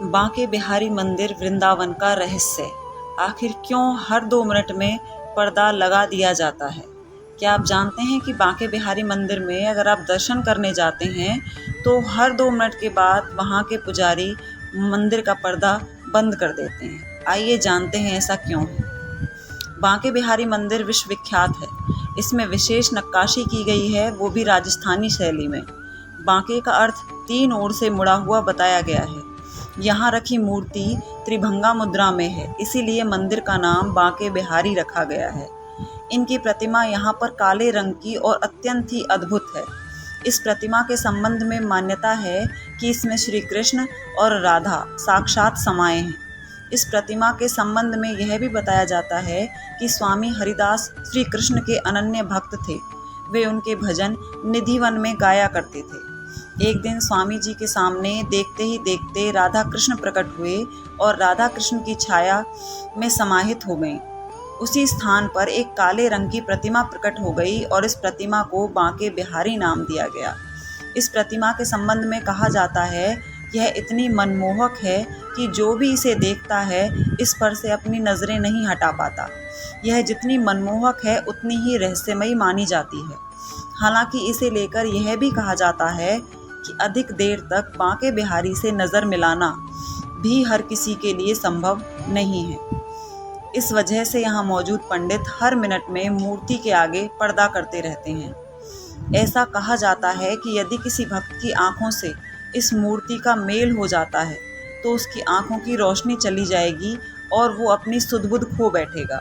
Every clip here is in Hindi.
बांके बिहारी मंदिर वृंदावन का रहस्य। आखिर क्यों हर 2 मिनट में पर्दा लगा दिया जाता है? क्या आप जानते हैं कि बांके बिहारी मंदिर में अगर आप दर्शन करने जाते हैं तो हर 2 मिनट के बाद वहाँ के पुजारी मंदिर का पर्दा बंद कर देते हैं। आइए जानते हैं ऐसा क्यों है। बांके बिहारी मंदिर विश्व विख्यात है। इसमें विशेष नक्काशी की गई है, वो भी राजस्थानी शैली में। बांके का अर्थ 3 ओर से मुड़ा हुआ बताया गया है। यहाँ रखी मूर्ति त्रिभंगा मुद्रा में है, इसीलिए मंदिर का नाम बांके बिहारी रखा गया है। इनकी प्रतिमा यहाँ पर काले रंग की और अत्यंत ही अद्भुत है। इस प्रतिमा के संबंध में मान्यता है कि इसमें श्री कृष्ण और राधा साक्षात समाये हैं। इस प्रतिमा के संबंध में यह भी बताया जाता है कि स्वामी हरिदास श्री कृष्ण के अनन्य भक्त थे। वे उनके भजन निधिवन में गाया करते थे। एक दिन स्वामी जी के सामने देखते ही देखते राधा कृष्ण प्रकट हुए और राधा कृष्ण की छाया में समाहित हो गईं। उसी स्थान पर एक काले रंग की प्रतिमा प्रकट हो गई और इस प्रतिमा को बांके बिहारी नाम दिया गया। इस प्रतिमा के संबंध में कहा जाता है, यह इतनी मनमोहक है कि जो भी इसे देखता है इस पर से अपनी नज़रें नहीं हटा पाता। यह जितनी मनमोहक है उतनी ही रहस्यमयी मानी जाती है। हालांकि इसे लेकर यह भी कहा जाता है कि अधिक देर तक बांके बिहारी से नज़र मिलाना भी हर किसी के लिए संभव नहीं है। इस वजह से यहाँ मौजूद पंडित हर मिनट में मूर्ति के आगे पर्दा करते रहते हैं। ऐसा कहा जाता है कि यदि किसी भक्त की आंखों से इस मूर्ति का मेल हो जाता है तो उसकी आंखों की रोशनी चली जाएगी और वो अपनी सुध-बुध खो बैठेगा।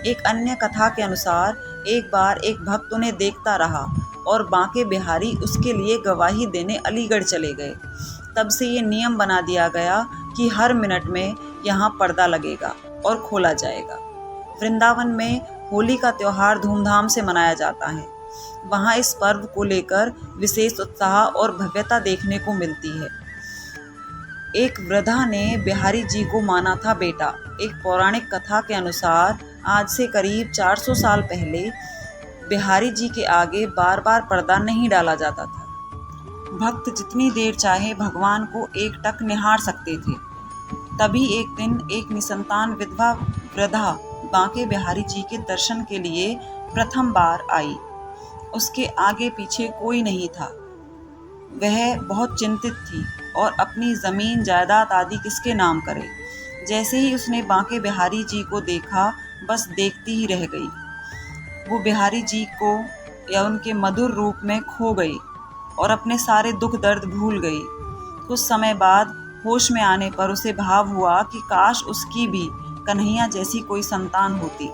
एक अन्य कथा के अनुसार एक बार एक भक्त उन्हें देखता रहा और बांके बिहारी उसके लिए गवाही देने अलीगढ़ चले गए। तब से ये नियम बना दिया गया कि हर मिनट में यहाँ पर्दा लगेगा और खोला जाएगा। वृंदावन में होली का त्यौहार धूमधाम से मनाया जाता है। वहाँ इस पर्व को लेकर विशेष उत्साह और भव्यता देखने को मिलती है। एक वृद्धा ने बिहारी जी को माना था बेटा। एक पौराणिक कथा के अनुसार आज से करीब 400 साल पहले बिहारी जी के आगे बार बार पर्दा नहीं डाला जाता था। भक्त जितनी देर चाहे भगवान को एकटक निहार सकते थे। तभी एक दिन एक निसंतान विधवा वृद्धा बांके बिहारी जी के दर्शन के लिए प्रथम बार आई। उसके आगे पीछे कोई नहीं था। वह बहुत चिंतित थी और अपनी ज़मीन जायदाद आदि किसके नाम करे। जैसे ही उसने बांके बिहारी जी को देखा, बस देखती ही रह गई। वो बिहारी जी को या उनके मधुर रूप में खो गई और अपने सारे दुख दर्द भूल गई। कुछ समय बाद होश में आने पर उसे भाव हुआ कि काश उसकी भी कन्हैया जैसी कोई संतान होती।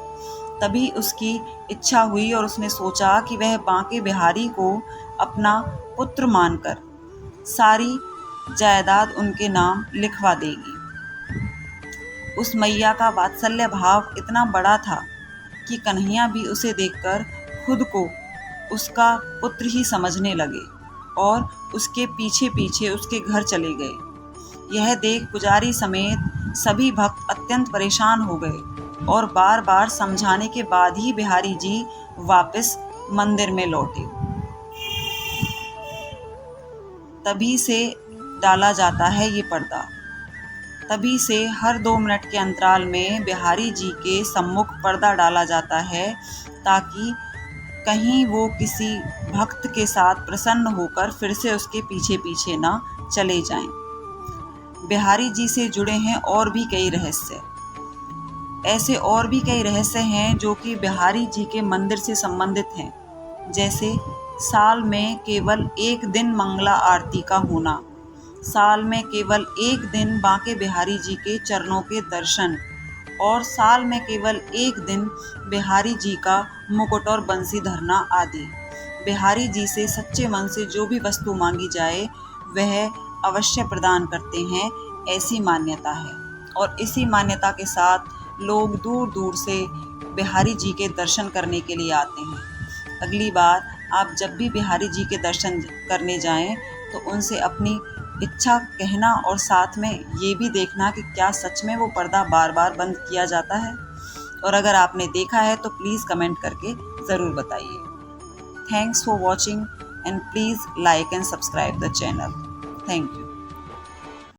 तभी उसकी इच्छा हुई और उसने सोचा कि वह बांके बिहारी को अपना पुत्र मानकर सारी जायदाद उनके नाम लिखवा देगी। उस मैया का वात्सल्य भाव इतना बड़ा था कि कन्हैया भी उसे देखकर खुद को उसका पुत्र ही समझने लगे और उसके पीछे पीछे उसके घर चले गए। यह देख पुजारी समेत सभी भक्त अत्यंत परेशान हो गए और बार बार समझाने के बाद ही बिहारी जी वापस मंदिर में लौटे। तभी से डाला जाता है ये पर्दा। तभी से हर 2 मिनट के अंतराल में बिहारी जी के सम्मुख पर्दा डाला जाता है, ताकि कहीं वो किसी भक्त के साथ प्रसन्न होकर फिर से उसके पीछे पीछे ना चले जाएं। बिहारी जी से जुड़े हैं और भी कई रहस्य। ऐसे और भी कई रहस्य हैं जो कि बिहारी जी के मंदिर से संबंधित हैं। जैसे साल में केवल एक दिन मंगला आरती का होना, साल में केवल एक दिन बांके बिहारी जी के चरणों के दर्शन और साल में केवल एक दिन बिहारी जी का मुकुट और बंसी धरना आदि। बिहारी जी से सच्चे मन से जो भी वस्तु मांगी जाए वह अवश्य प्रदान करते हैं, ऐसी मान्यता है। और इसी मान्यता के साथ लोग दूर दूर से बिहारी जी के दर्शन करने के लिए आते हैं। अगली बार आप जब भी बिहारी जी के दर्शन करने जाएं तो उनसे अपनी इच्छा कहना और साथ में ये भी देखना कि क्या सच में वो पर्दा बार बार बंद किया जाता है। और अगर आपने देखा है तो प्लीज़ कमेंट करके ज़रूर बताइए। Thanks for watching and please like and subscribe the channel. Thank you.